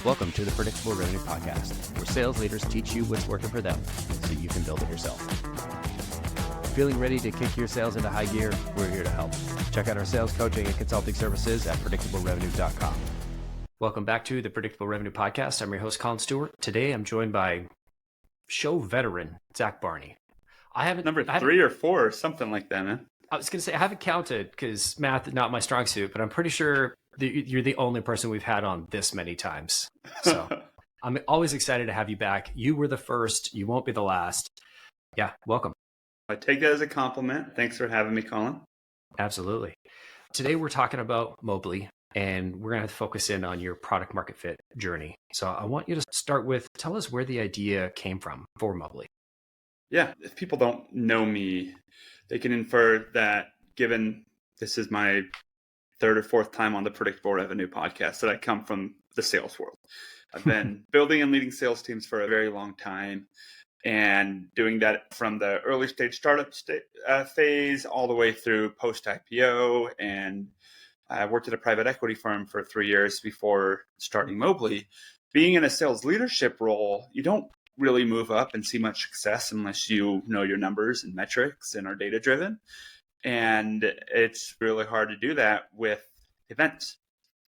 Welcome to the Predictable Revenue Podcast, where sales leaders teach you what's working for them so you can build it yourself. Feeling ready to kick your sales into high gear? We're here to help. Check out our sales coaching and consulting services at predictablerevenue.com. Welcome back to the Predictable Revenue Podcast. I'm your host, Colin Stewart. Today, I'm joined by show veteran Zach Barney. Number 3 or 4 or something like that, man. I was going to say, I haven't counted because math is not my strong suit, but I'm pretty sure you're the only person we've had on this many times. So I'm always excited to have you back. You were the first. You won't be the last. Yeah, welcome. I take that as a compliment. Thanks for having me, Colin. Absolutely. Today, we're talking about Mobley, and we're going to focus in on your product market fit journey. So I want you to start with, tell us where the idea came from for Mobley. Yeah, if people don't know me, they can infer that given this is my 3rd or 4th time on the Predictable Revenue Podcast, that I come from the sales world. I've been building and leading sales teams for a very long time and doing that from the early stage startup phase all the way through post-IPO. And I worked at a private equity firm for 3 years before starting Mobley. Being in a sales leadership role, you don't really move up and see much success unless you know your numbers and metrics and are data driven. And it's really hard to do that with events.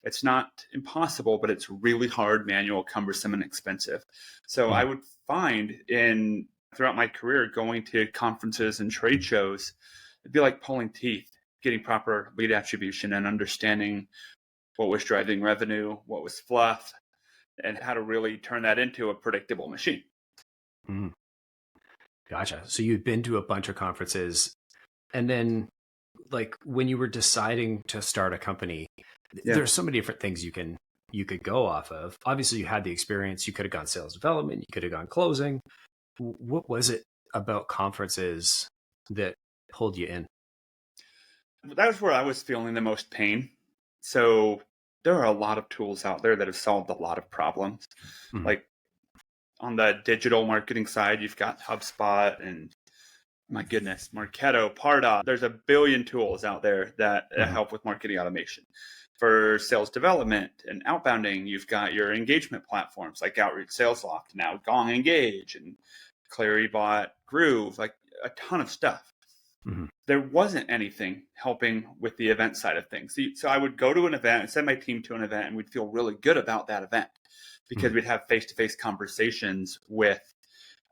It's not impossible, but it's really hard, manual, cumbersome, and expensive. So I would find throughout my career, going to conferences and trade shows, it'd be like pulling teeth, getting proper lead attribution and understanding what was driving revenue, what was fluff, and how to really turn that into a predictable machine. Mm. Gotcha. So you'd been to a bunch of conferences, and then like when you were deciding to start a company, there's so many different things you could go off of. Obviously you had the experience, you could have gone sales development, you could have gone closing. What was it about conferences that pulled you in? That was where I was feeling the most pain. So there are a lot of tools out there that have solved a lot of problems. Mm-hmm. Like on the digital marketing side, you've got HubSpot and my goodness, Marketo, Pardot. There's a billion tools out there that help with marketing automation. For sales development and outbounding, you've got your engagement platforms like Outreach, SalesLoft, now Gong Engage, and Claribot, Groove, like a ton of stuff. Mm-hmm. There wasn't anything helping with the event side of things. So I would go to an event and send my team to an event, and we'd feel really good about that event because we'd have face-to-face conversations with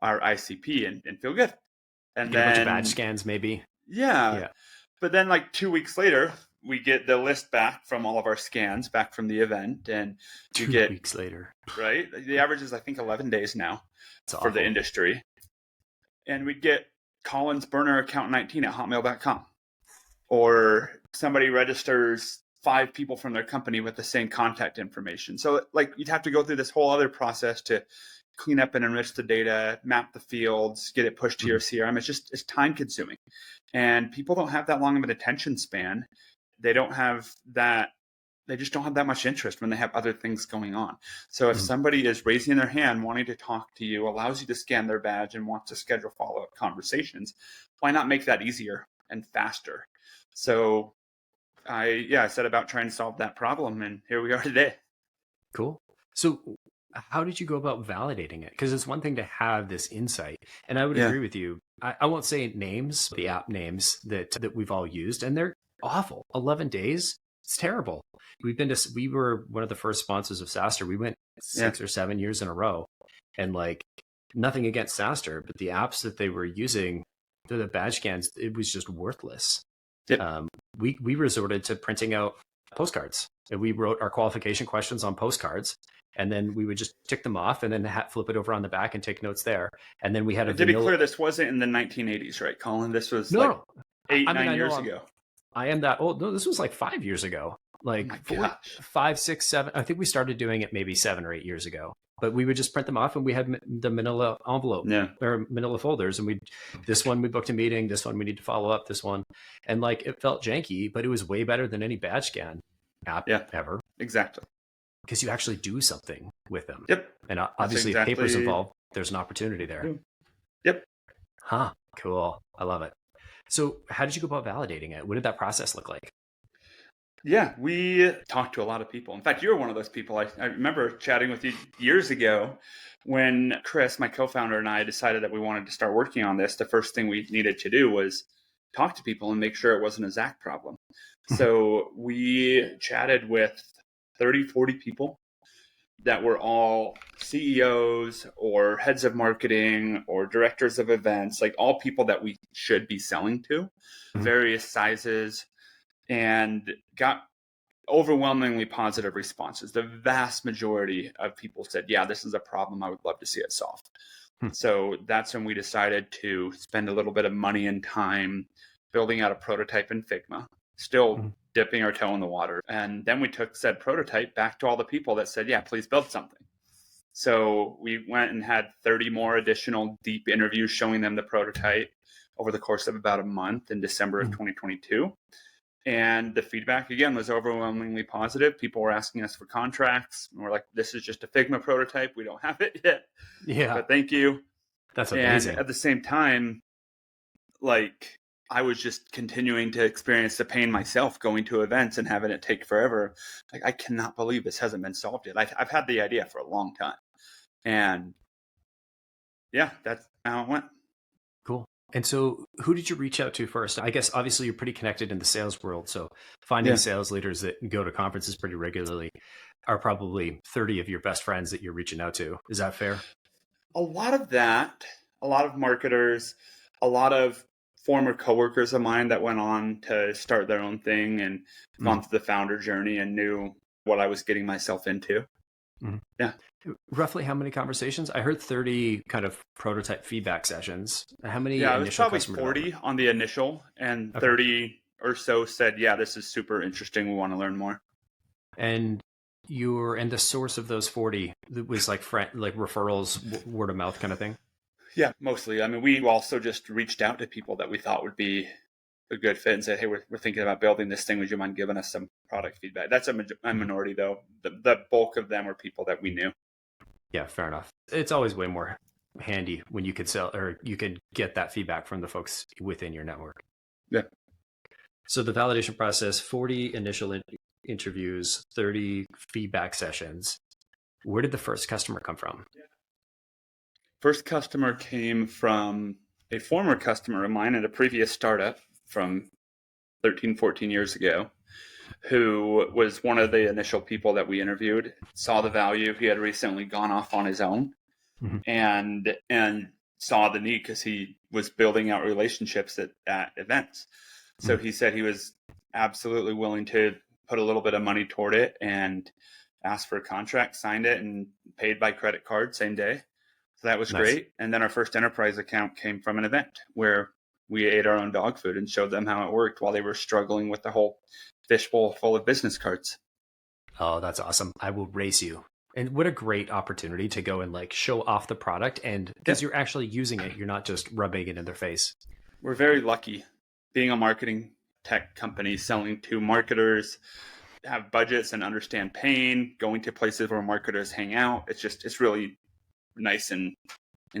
our ICP and feel good. And then a bunch of badge scans, maybe. Yeah. But then like 2 weeks later, we get the list back from all of our scans back from the event, and 2 weeks later, right? The average is, I think, 11 days now for the industry. And we'd get Colin's burner account 19 at hotmail.com, or somebody registers 5 people from their company with the same contact information. So like you'd have to go through this whole other process to clean up and enrich the data, map the fields, get it pushed to your CRM. It's time consuming. And people don't have that long of an attention span. They just don't have that much interest when they have other things going on. So if somebody is raising their hand, wanting to talk to you, allows you to scan their badge and wants to schedule follow-up conversations, why not make that easier and faster? So I set about trying to solve that problem, and here we are today. Cool. So how did you go about validating it? Because it's one thing to have this insight, and I would agree with you. I won't say names, the app names that we've all used, and they're awful. 11 days, it's terrible. We were one of the first sponsors of SaaStr. We went 6 or 7 years in a row, and like nothing against SaaStr, but the apps that they were using, the badge scans, it was just worthless. Yep. We resorted to printing out postcards, and we wrote our qualification questions on postcards, and then we would just tick them off and then flip it over on the back and take notes there. And then we had to be clear, this wasn't in the 1980s, right, Colin? This was 9 years ago. I am that old. No, this was like 5 years ago, like 5, 6, 7. I think we started doing it maybe 7 or 8 years ago, but we would just print them off, and we had the manila envelope or manila folders. And this one we booked a meeting, this one we need to follow up, this one. And like, it felt janky, but it was way better than any badge scan app ever. Exactly. Because you actually do something with them. Yep. And obviously if paper's involved, there's an opportunity there. Yep. Huh. Cool. I love it. So how did you go about validating it? What did that process look like? Yeah, we talked to a lot of people. In fact, you were one of those people. I remember chatting with you years ago when Chris, my co-founder, and I decided that we wanted to start working on this. The first thing we needed to do was talk to people and make sure it wasn't a Zach problem. So we chatted with 30, 40 people that were all CEOs or heads of marketing or directors of events, like all people that we should be selling to, various sizes, and got overwhelmingly positive responses. The vast majority of people said, yeah, this is a problem. I would love to see it solved. So that's when we decided to spend a little bit of money and time building out a prototype in Figma, still dipping our toe in the water. And then we took said prototype back to all the people that said, yeah, please build something. So we went and had 30 more additional deep interviews showing them the prototype over the course of about a month in December of 2022. And the feedback, again, was overwhelmingly positive. People were asking us for contracts. And we're like, this is just a Figma prototype. We don't have it yet. Yeah. But thank you. That's amazing. And at the same time, like, I was just continuing to experience the pain myself going to events and having it take forever. Like, I cannot believe this hasn't been solved yet. I've had the idea for a long time. And yeah, that's how it went. Cool. And so who did you reach out to first? I guess obviously you're pretty connected in the sales world. So finding sales leaders that go to conferences pretty regularly are probably 30 of your best friends that you're reaching out to. Is that fair? A lot of that, a lot of marketers, a lot of former coworkers of mine that went on to start their own thing and gone through the founder journey and knew what I was getting myself into. Yeah. Roughly how many conversations? I heard 30 kind of prototype feedback sessions. How many? Yeah, it was probably 40 on the initial, and 30 or so said, yeah, this is super interesting. We want to learn more. And the source of those 40 was like referrals, word of mouth kind of thing? Yeah, mostly. I mean, we also just reached out to people that we thought would be a good fit and said, hey, we're thinking about building this thing. Would you mind giving us some product feedback? That's a minority, though. The bulk of them were people that we knew. Yeah, fair enough. It's always way more handy when you could sell or you could get that feedback from the folks within your network. Yeah. So the validation process, 40 initial interviews, 30 feedback sessions. Where did the first customer come from? First customer came from a former customer of mine at a previous startup from 13, 14 years ago, who was one of the initial people that we interviewed, saw the value. He had recently gone off on his own and saw the need because he was building out relationships at events. So he said he was absolutely willing to put a little bit of money toward it and asked for a contract, signed it, and paid by credit card same day. So that was great. And then our first enterprise account came from an event where we ate our own dog food and showed them how it worked while they were struggling with the whole fishbowl full of business cards. Oh, that's awesome. I will race you. And what a great opportunity to go and like show off the product. And because you're actually using it, you're not just rubbing it in their face. We're very lucky being a marketing tech company, selling to marketers, have budgets and understand pain, going to places where marketers hang out. It's really nice and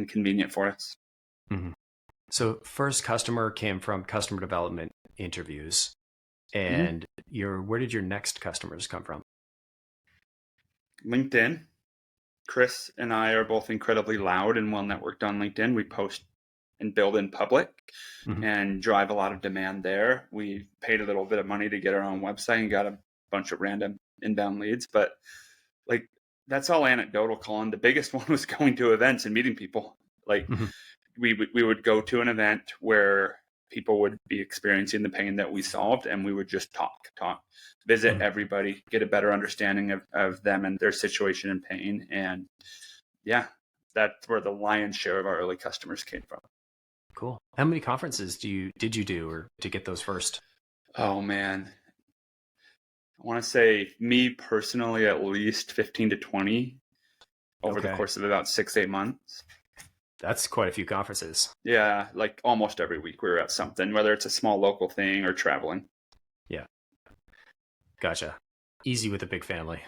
convenient for us. So first customer came from customer development interviews. And where did your next customers come from? LinkedIn. Chris and I are both incredibly loud and well networked on LinkedIn. We post and build in public and drive a lot of demand there. We paid a little bit of money to get our own website and got a bunch of random inbound leads, but like that's all anecdotal, Colin. The biggest one was going to events and meeting people. Like we would go to an event where people would be experiencing the pain that we solved, and we would just talk, visit everybody, get a better understanding of them and their situation and pain. And yeah, that's where the lion's share of our early customers came from. Cool. How many conferences did you do or to get those first? Oh man. I want to say me personally, at least 15 to 20 over the course of about 6-8 months. That's quite a few conferences. Yeah, like almost every week we were at something, whether it's a small local thing or traveling. Yeah. Gotcha. Easy with a big family,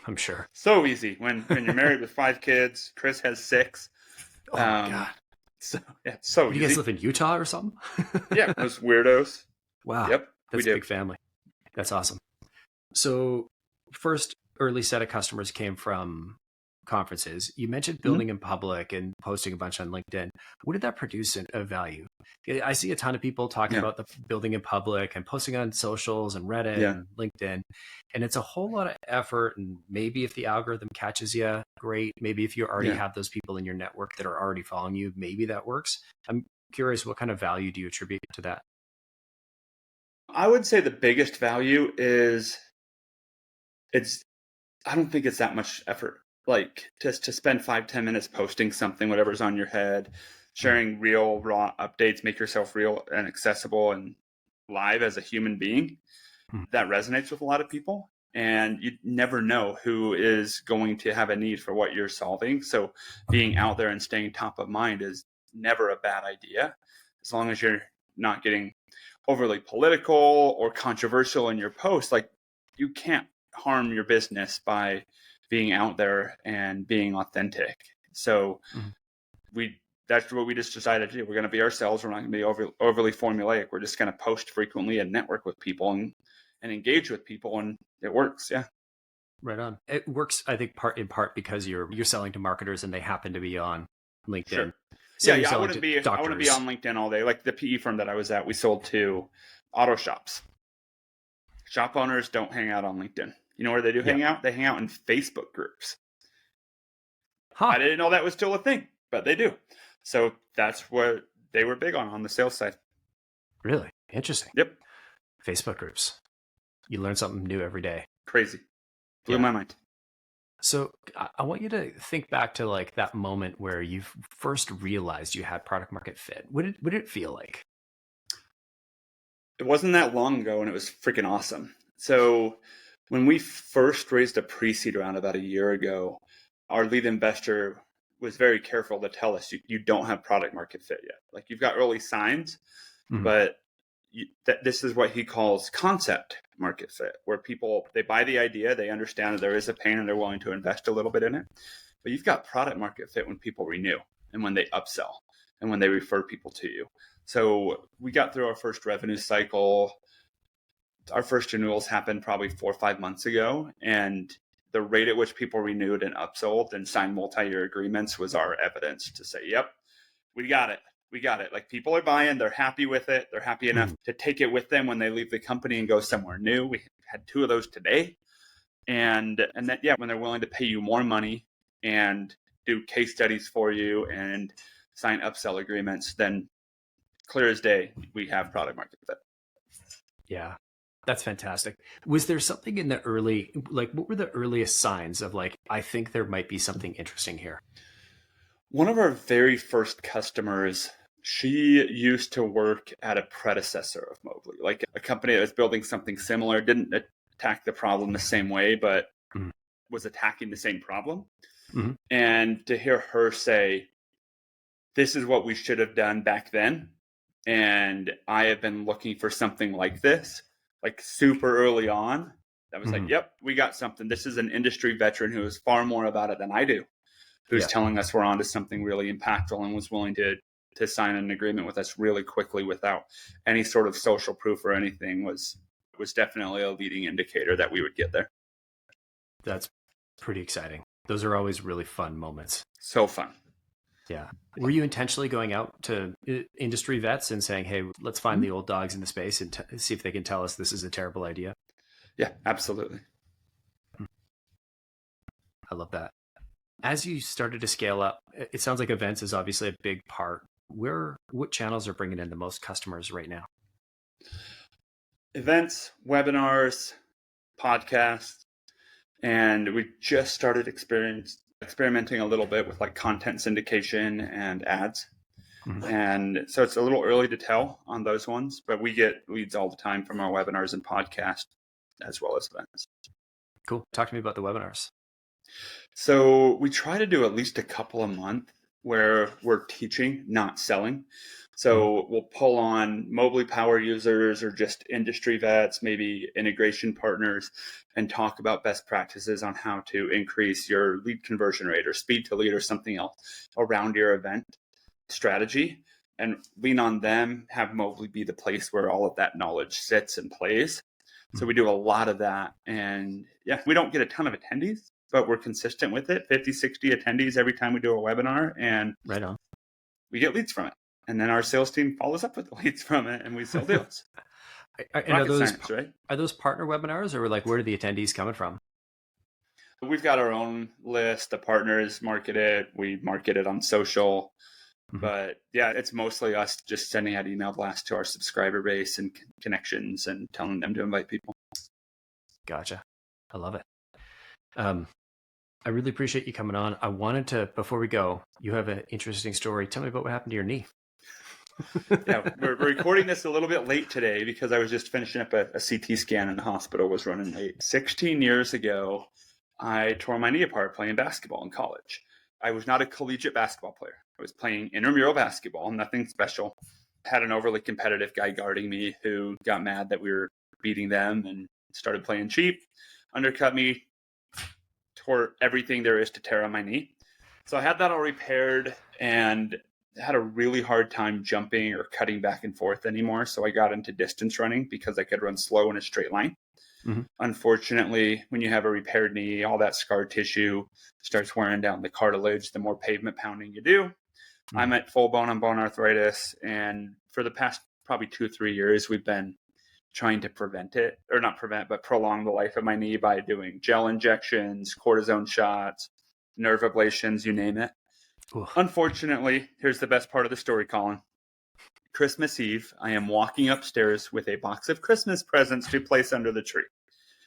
I'm sure. So easy when you're married with 5 kids. Chris has 6. Oh my God. So yeah, so you guys live in Utah or something? Yeah, those weirdos. Wow. Yep. That's a big family. That's awesome. So first early set of customers came from conferences. You mentioned Mhm. building in public and posting a bunch on LinkedIn. What did that produce of value? I see a ton of people talking Yeah. about the building in public and posting on socials and Reddit Yeah. and LinkedIn. And it's a whole lot of effort. And maybe if the algorithm catches you, great. Maybe if you already Yeah. have those people in your network that are already following you, maybe that works. I'm curious, what kind of value do you attribute to that? I would say the biggest value is it's I don't think it's that much effort. Like just to spend 5-10 minutes posting something, whatever's on your head, Mm, sharing real raw updates, make yourself real and accessible and live as a human being. mm, That resonates with a lot of people. And you never know who is going to have a need for what you're solving. So being out there and staying top of mind is never a bad idea, as long as you're not getting overly political or controversial in your post. Like, you can't harm your business by being out there and being authentic. So mm. we that's what we just decided to do. We're going to be ourselves. We're not going to be overly formulaic. We're just going to post frequently and network with people and engage with people, and it works. Yeah. Right on. It works, I think, in part because you're selling to marketers and they happen to be on Sure. LinkedIn. Say Yeah, you're yeah. selling to I wouldn't be doctors. on LinkedIn all day. Like the PE firm that I was at, we sold to auto shops. Shop owners don't hang out on LinkedIn. You know where they do Yeah. hang out? They hang out in Facebook groups. I Huh. didn't know that was still a thing, but they do. So that's what they were big on the sales side. Really interesting. Yep. Facebook groups. You learn something new every day. Crazy. Blew Yeah. my mind. So I want you to think back to like that moment where you first realized you had product market fit. What did it feel like? It wasn't that long ago, and it was freaking awesome. So when we first raised a pre-seed round about a year ago, our lead investor was very careful to tell us you don't have product market fit yet. Like, you've got early signs, Mhm. but this is what he calls concept market fit, where people, they buy the idea, they understand that there is a pain, and they're willing to invest a little bit in it. But you've got product market fit when people renew and when they upsell and when they refer people to you. So we got through our first revenue cycle. Our first renewals happened probably 4 or 5 months ago, and the rate at which people renewed and upsold and signed multi-year agreements was our evidence to say, yep, we got it. We got it. Like, people are buying, they're happy with it. They're happy enough Mhm. to take it with them when they leave the company and go somewhere new. We had 2 of those today. And then, yeah, when they're willing to pay you more money and do case studies for you and sign upsell agreements, then clear as day, we have product market fit. Yeah. That's fantastic. Was there something in the early, like, what were the earliest signs of like, I think there might be something interesting here? One of our very first customers, she used to work at a predecessor of Mobley, like a company that was building something similar, didn't attack the problem the same way, but Mhm. was attacking the same problem. Mhm. And to hear her say, this is what we should have done back then, and I have been looking for something like this, like super early on, that was like, Mhm. yep, we got something. This is an industry veteran who is far more about it than I do, who's Yeah. telling us we're onto something really impactful, and was willing to sign an agreement with us really quickly without any sort of social proof or anything, was definitely a leading indicator that we would get there. That's pretty exciting. Those are always really fun moments. So fun. Yeah. Were you intentionally going out to industry vets and saying, "Hey, let's find Mhm. the old dogs in the space and see if they can tell us this is a terrible idea"? Yeah, absolutely. I love that. As you started to scale up, it sounds like events is obviously a big part. What channels are bringing in the most customers right now? Events, webinars, podcasts, and we just started experimenting a little bit with like content syndication and ads. Mhm. And so it's a little early to tell on those ones, but we get leads all the time from our webinars and podcasts as well as events. Cool. Talk to me about the webinars. So we try to do at least a couple a month where we're teaching, not selling. Mhm. So we'll pull on Mobley Power users or just industry vets, maybe integration partners, and talk about best practices on how to increase your lead conversion rate or speed to lead or something else around your event strategy, and lean on them, have Mobley be the place where all of that knowledge sits and plays. So we do a lot of that. And yeah, we don't get a ton of attendees, but we're consistent with it. 50, 60 attendees every time we do a webinar, and right on. we get leads from it. And then our sales team follows up with the leads from it, and we sell deals. And Science, right? Are those partner webinars, or like where are the attendees coming from? We've got our own list. The partners market it. We market it on social. Mm-hmm. But yeah, it's mostly us just sending out email blasts to our subscriber base and connections and telling them to invite people. Gotcha. I love it. I really appreciate you coming on. I wanted to, before we go, you have an interesting story. Tell me about what happened to your knee. Yeah, we're recording this a little bit late today because I was just finishing up a CT scan and the hospital was running late. 16 years ago, I tore my knee apart playing basketball in college. I was not a collegiate basketball player. I was playing intramural basketball, nothing special. Had an overly competitive guy guarding me who got mad that we were beating them and started playing cheap, undercut me, tore everything there is to tear on my knee. So I had that all repaired and had a really hard time jumping or cutting back and forth anymore. So I got into distance running because I could run slow in a straight line. Mm-hmm. Unfortunately, when you have a repaired knee, all that scar tissue starts wearing down the cartilage, the more pavement pounding you do. Mm-hmm. I'm at full bone-on-bone arthritis. And for the past probably 2-3 years, we've been trying to prevent it, or not prevent, but prolong the life of my knee by doing gel injections, cortisone shots, nerve ablations, you name it. Oof. Unfortunately, here's the best part of the story, Colin. Christmas Eve, I am walking upstairs with a box of Christmas presents to place under the tree.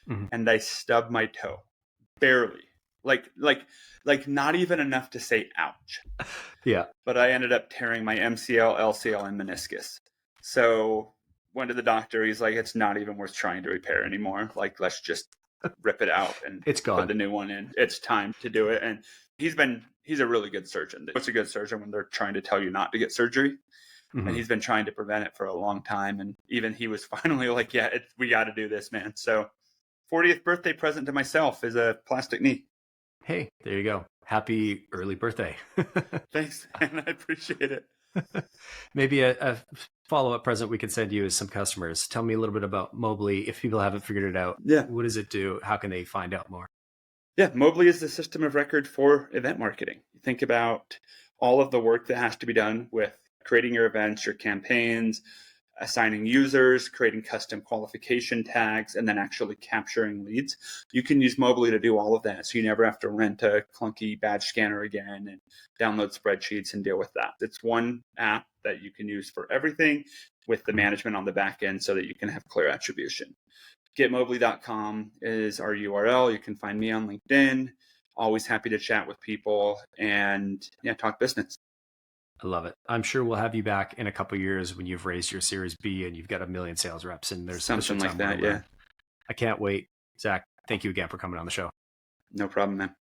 Mm-hmm. And I stubbed my toe. Barely. Like not even enough to say ouch. Yeah. But I ended up tearing my MCL, LCL, and meniscus. So went to the doctor. He's like, it's not even worth trying to repair anymore. Like, let's just rip it out and it's gone. Put the new one in. It's time to do it. And he's a really good surgeon. It's a good surgeon when they're trying to tell you not to get surgery. Mm-hmm. And he's been trying to prevent it for a long time. And even he was finally like, yeah, we got to do this, man. So 40th birthday present to myself is a plastic knee. Hey, there you go. Happy early birthday. Thanks, man. I appreciate it. Maybe a follow-up present we could send you as some customers. Tell me a little bit about Mobley. If people haven't figured it out, yeah. What does it do? How can they find out more? Yeah, Mobley is the system of record for event marketing. You think about all of the work that has to be done with creating your events, your campaigns, assigning users, creating custom qualification tags, and then actually capturing leads. You can use Mobley to do all of that. So you never have to rent a clunky badge scanner again and download spreadsheets and deal with that. It's one app that you can use for everything with the management on the back end so that you can have clear attribution. Getmobley.com is our URL. You can find me on LinkedIn. Always happy to chat with people and talk business. I love it. I'm sure we'll have you back in a couple of years when you've raised your Series B and you've got 1 million sales reps and there's something like that. Yeah. I can't wait. Zach, thank you again for coming on the show. No problem, man.